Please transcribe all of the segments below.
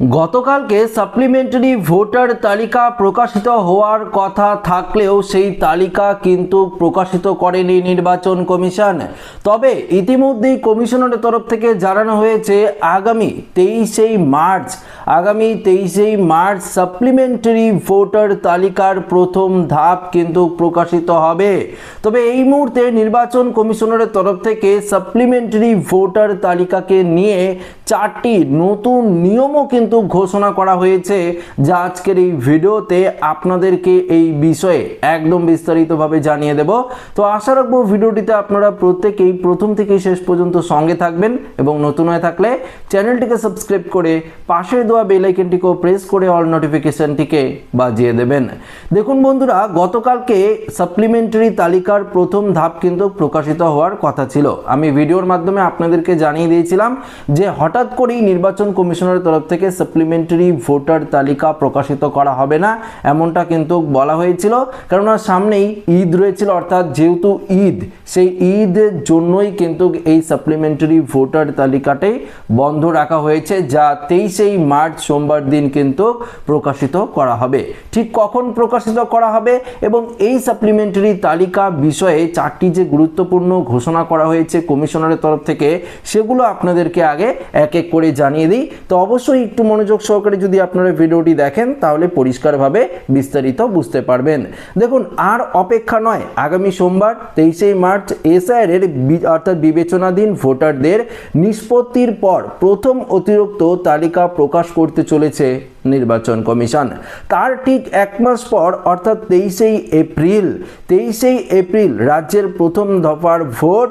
গতকালকে supplementary voter তালিকা প্রকাশিত হওয়ার কথা থাকলেও সেই তালিকা কিন্তু প্রকাশিত করেনি নির্বাচন কমিশন। তবে ইতিমধ্যেই কমিশনের তরফ থেকে জানানো হয়েছে আগামী 23 মার্চ সাপ্লিমেন্টারি ভোটার তালিকার প্রথম ধাপ কিন্তু প্রকাশিত হবে। তবে এই মুহূর্তে নির্বাচন কমিশনের তরফ থেকে সাপ্লিমেন্টারি ভোটার তালিকাকে নিয়ে 4টি নতুন নিয়মও কিন্তু ঘোষণা করা হয়েছে, যা আজকের এই ভিডিওতে আপনাদেরকে এই বিষয়ে একদম বিস্তারিতভাবে জানিয়ে দেব। তো আশা রাখবো ভিডিওটিতে আপনারা প্রত্যেকেই প্রথম থেকে শেষ পর্যন্ত সঙ্গে থাকবেন এবং নতুন হয়ে থাকলে চ্যানেলটিকে সাবস্ক্রাইব করে পাশে দেওয়া বেল আইকনটিকেও প্রেস করে অল নোটিফিকেশনটিকে বাজিয়ে দেবেন। দেখুন বন্ধুরা, গতকালকে সাপ্লিমেন্টারি তালিকার প্রথম ধাপ কিন্তু প্রকাশিত হওয়ার কথা ছিল। আমি ভিডিওর মাধ্যমে আপনাদেরকে জানিয়ে দিয়েছিলাম যে হঠাৎ করেই নির্বাচন কমিশনের তরফ থেকে সাপ্লিমেন্টারি ভোটার তালিকা প্রকাশিত করা হবে না, এমনটা কিন্তু বলা হয়েছিল। কেননা সামনেই ঈদ রয়েছিল, অর্থাৎ যেহেতু ঈদ, সেই ঈদের জন্যই কিন্তু এই সাপ্লিমেন্টারি ভোটার তালিকাটাই বন্ধ রাখা হয়েছে, যা 23 মার্চ সোমবার দিন কিন্তু প্রকাশিত করা হবে। ঠিক কখন প্রকাশিত করা হবে এবং এই সাপ্লিমেন্টারি তালিকা বিষয়ে 4টি যে গুরুত্বপূর্ণ ঘোষণা করা হয়েছে কমিশনারের তরফ থেকে, সেগুলো আপনাদেরকে আগে এক এক করে জানিয়ে দিই। তো অবশ্যই একটু মনোযোগ সহকারে যদি আপনারা ভিডিওটি দেখেন তাহলে পরিষ্কারভাবে বিস্তারিত বুঝতে পারবেন। দেখুন, আর অপেক্ষা নয়, আগামী সোমবার 23 মার্চ এসআইআর এর অর্থাৎ বিবেচনাধীন ভোটারদের নিষ্পত্তির পর প্রথম অতিরিক্ত তালিকা প্রকাশ করতে চলেছে নির্বাচন কমিশন। তার ঠিক এক মাস পর অর্থাৎ 23 এপ্রিল রাজ্যের প্রথম দফার ভোট।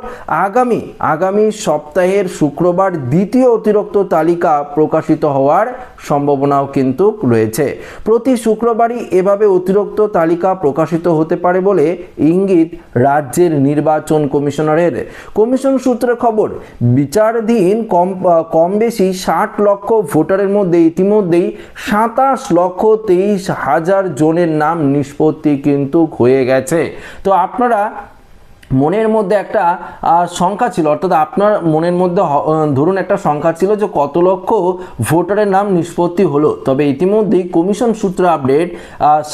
আগামী সপ্তাহের শুক্রবার দ্বিতীয় অতিরিক্ত তালিকা প্রকাশিত হওয়ার সম্ভাবনাও কিন্তু রয়েছে। প্রতি শুক্রবারই এভাবে অতিরিক্ত তালিকা প্রকাশিত হতে পারে বলে ইঙ্গিত রাজ্যের নির্বাচন কমিশনারের। কমিশন সূত্রে খবর, বিচারাধীন কম বেশি 60 লক্ষ ভোটারের মধ্যে ইতিমধ্যেই 27,23,000 জনের নাম নিষ্পত্তি কিন্তু হয়ে গেছে। তো আপনারা মনের মধ্যে একটা সংখ্যা ছিল, অর্থাৎ আপনার মনের মধ্যে ধরুন একটা সংখ্যা ছিল যে কত লক্ষ ভোটারের নাম নিষ্পত্তি হলো। তবে ইতিমধ্যেই কমিশন সূত্রে আপডেট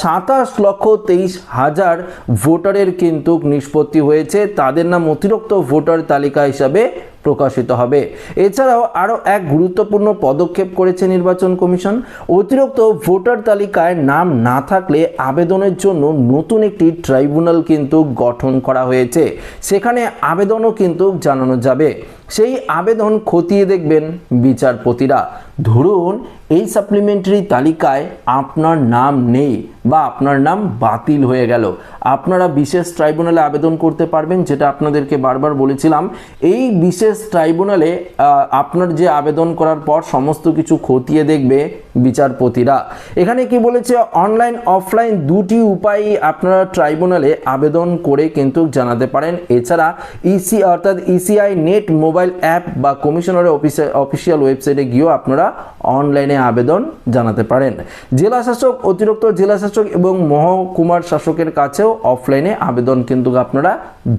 27,23,000 ভোটারের কিন্তু নিষ্পত্তি হয়েছে, তাদের নাম অতিরিক্ত ভোটার তালিকা হিসাবে প্রকাশিত হবে। এছাড়াও আরও এক গুরুত্বপূর্ণ পদক্ষেপ করেছে নির্বাচন কমিশন। অতিরিক্ত ভোটার তালিকায় নাম না থাকলে আবেদনের জন্য নতুন একটি ট্রাইব্যুনাল কিন্তু গঠন করা হয়েছে। সেখানে আবেদনও কিন্তু জানানো যাবে। সেই আবেদন খতিয়ে দেখবেন বিচারপতিরা। ধরুন এই সাপ্লিমেন্টারি তালিকায় আপনার নাম নেই বা আপনার নাম বাতিল হয়ে গেল, আপনারা বিশেষ ট্রাইব্যুনালে আবেদন করতে পারবেন, যেটা আপনাদেরকে বারবার বলেছিলাম। এই বিশেষ ট্রাইব্যুনালে আপনার যে আবেদন করার পর সমস্ত কিছু খতিয়ে দেখবে বিচারপতিরা। এখানে কি বলেছে, অনলাইন অফলাইন দুটি উপায়ে আপনারা ট্রাইব্যুনালে আবেদন করে কিন্তু জানাতে পারেন। এছাড়া ইসিআই নেট মোবাইল অ্যাপ বা কমিশনারের অফিসিয়াল ওয়েবসাইটে গিয়েও আপনারা অনলাইনে আবেদন জানাতে পারেন। জেলা শাসক, অতিরিক্ত জেলা শাসক এবং মহকুমার শাসকের কাছেও অফলাইনে আবেদন কিন্তু আপনারা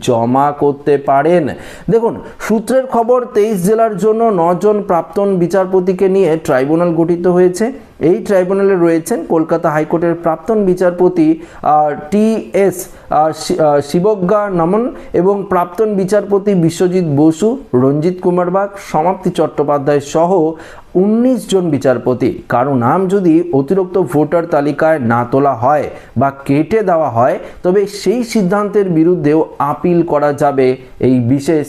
জমা করতে পারেন। দেখুন, সূত্রের খবর 23 জেলার জন্য 9 জন প্রাক্তন বিচারপতিকে নিয়ে ট্রাইব্যুনাল গঠিত হয়েছে। এই ট্রাইব্যুনালে রয়েছেন কলকাতা হাইকোর্টের প্রাক্তন বিচারপতি টি.এস. শিবজ্ঞা নমন এবং প্রাক্তন বিচারপতি বিশ্বজিৎ বসু, রঞ্জিত কুমার বাগ, সমাপ্তি চট্টোপাধ্যায় সহ 19 জন বিচারপতি। কারো নাম যদি অতিরিক্ত ভোটার তালিকায় না তোলা হয় বা কেটে দেওয়া হয়, তবে সেই সিদ্ধান্তের বিরুদ্ধেও আপিল করা যাবে এই বিশেষ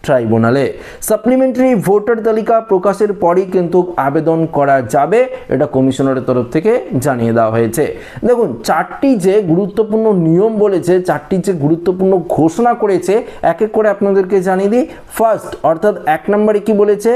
ট্রাইব্যুনালে। সাপ্লিমেন্টারি ভোটার তালিকা প্রকাশের পরই কিন্তু আবেদন করা যাবে, এটা কমিশনারের তরফ থেকে জানিয়ে দেওয়া হয়েছে। দেখুন, 4টি যে গুরুত্বপূর্ণ নিয়ম বলেছে, 4টি যে গুরুত্বপূর্ণ ঘোষণা করেছে, এক এক করে আপনাদেরকে জানিয়ে দিই। ফার্স্ট অর্থাৎ 1 নম্বরে কি বলেছে,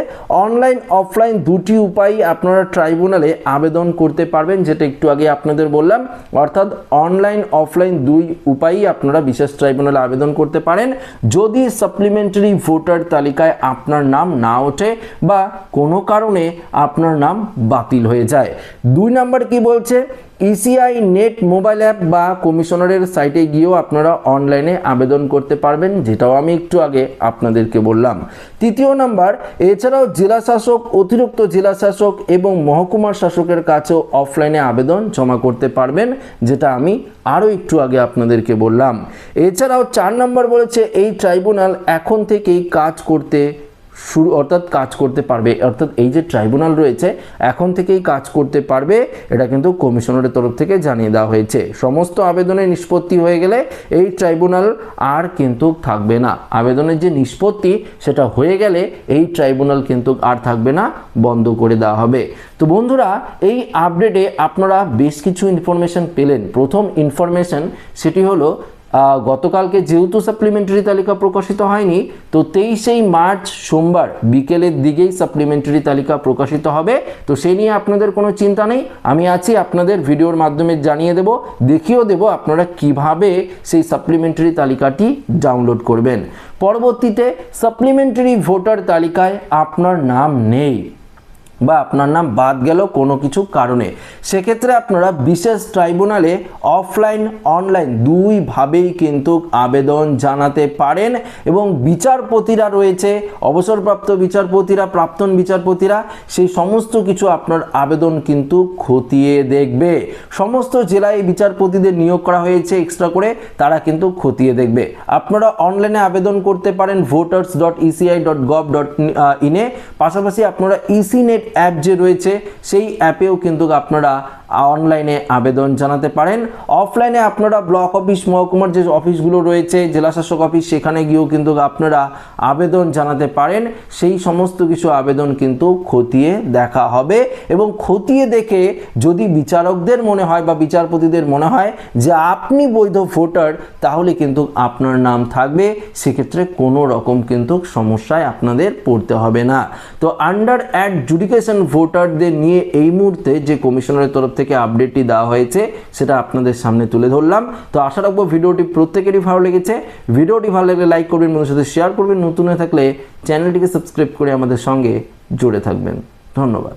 অনলাইন অফলাইন দুটি উপায়ে আপনারা ট্রাইব্যুনালে আবেদন করতে পারবেন, যেটা একটু আগে আপনাদের বললাম। অর্থাৎ অনলাইন অফলাইন দুই উপায়েই আপনারা বিশেষ ট্রাইব্যুনালে আবেদন করতে পারেন যদি সাপ্লিমেন্টারি ভোটার তালিকায় আপনার নাম না ওঠে বা কোনো কারণে আপনার নাম বাতিল হয়ে যায়। 2 নম্বর কি বলছে, ইসিআই নেট মোবাইল অ্যাপ বা কমিশনারের সাইটে গিয়েও আপনারা অনলাইনে আবেদন করতে পারবেন, যেটাও আমি একটু আগে আপনাদেরকে বললাম। তৃতীয় নাম্বার, এছাড়াও জেলা শাসক, অতিরিক্ত জেলা শাসক এবং মহকুমার শাসকের কাছেও অফলাইনে আবেদন জমা করতে পারবেন, যেটা আমি আরও একটু আগে আপনাদেরকে বললাম। এছাড়াও 4 নাম্বার বলেছে এই ট্রাইব্যুনাল এখন থেকেই কাজ করতে কাজ করতে পারবে, অর্থাৎ এই যে ট্রাইব্যুনাল রয়েছে এখন থেকেই কাজ করতে পারবে, এটা কিন্তু কমিশনারের তরফ থেকে জানিয়ে দেওয়া হয়েছে। সমস্ত আবেদনের নিষ্পত্তি হয়ে গেলে এই ট্রাইব্যুনাল আর কিন্তু থাকবে না। আবেদনের যে নিষ্পত্তি সেটা হয়ে গেলে এই ট্রাইব্যুনাল কিন্তু আর থাকবে না, বন্ধ করে দেওয়া হবে। তো বন্ধুরা, এই আপডেটে আপনারা বেশ কিছু ইনফরমেশন পেলেন। প্রথম ইনফরমেশন সেটি হলো গতকালকে যেহেতু সাপ্লিমেন্টারি তালিকা প্রকাশিত হয়নি, তো 23 মার্চ সোমবার বিকেলের দিকেই সাপ্লিমেন্টারি তালিকা প্রকাশিত হবে। তো সেই নিয়ে আপনাদের কোনো চিন্তা নেই, আমি আছি, আপনাদের ভিডিওর মাধ্যমে জানিয়ে দেব, দেখিয়েও দেব আপনারা কিভাবে সেই সাপ্লিমেন্টারি তালিকাটি ডাউনলোড করবেন। পরবর্তীতে সাপ্লিমেন্টারি ভোটার তালিকায় আপনার নাম নেই বা আপনার নাম বাদ গেল কোনো কিছু কারণে, সেক্ষেত্রে আপনারা বিশেষ ট্রাইব্যুনালে অফলাইন অনলাইন দুইভাবেই কিন্তু আবেদন জানাতে পারেন। এবং বিচারপতিরা রয়েছে, অবসরপ্রাপ্ত বিচারপতিরা, প্রাক্তন বিচারপতিরা, সেই সমস্ত কিছু আপনার আবেদন কিন্তু খতিয়ে দেখবে। সমস্ত জেলায় বিচারপতিদের নিয়োগ করা হয়েছে এক্সট্রা করে, তারা কিন্তু খতিয়ে দেখবে। আপনারা অনলাইনে আবেদন করতে পারেন voters.eci.gov.in এ, পাশাপাশি আপনারা ইসিনেট অ্যাপ যে রয়েছে সেই অ্যাপেও কিন্তু আপনারা অনলাইনে আবেদন জানাতে পারেন। অফলাইনে আপনারা ব্লক অফিস, মহকুমার যে অফিসগুলো রয়েছে, জেলা শাসক অফিস, সেখানে গিয়েও কিন্তু আপনারা আবেদন জানাতে পারেন। সেই সমস্ত কিছু আবেদন কিন্তু খতিয়ে দেখা হবে এবং খতিয়ে দেখে যদি বিচারকদের মনে হয় বা বিচারপতিদের মনে হয় যে আপনি বৈধ ভোটার, তাহলে কিন্তু আপনার নাম থাকবে। সেক্ষেত্রে কোনো রকম কিন্তু সমস্যায় আপনাদের পড়তে হবে না। তো আন্ডার অ্যাডজুডিকেশন ভোটারদের নিয়ে এই মুহূর্তে যে কমিশনারের তরফ থেকে আপডেটটি দেওয়া হয়েছে সেটা আপনাদের সামনে তুলে ধরলাম। তো আশা রাখবো ভিডিওটি প্রত্যেকেরই ভালো লেগেছে। ভিডিওটি ভালো লাগলে লাইক করবেন, বন্ধুদের সাথে শেয়ার করবেন, নতুন হয়ে থাকলে চ্যানেলটিকে সাবস্ক্রাইব করে আমাদের সঙ্গে জুড়ে থাকবেন। ধন্যবাদ।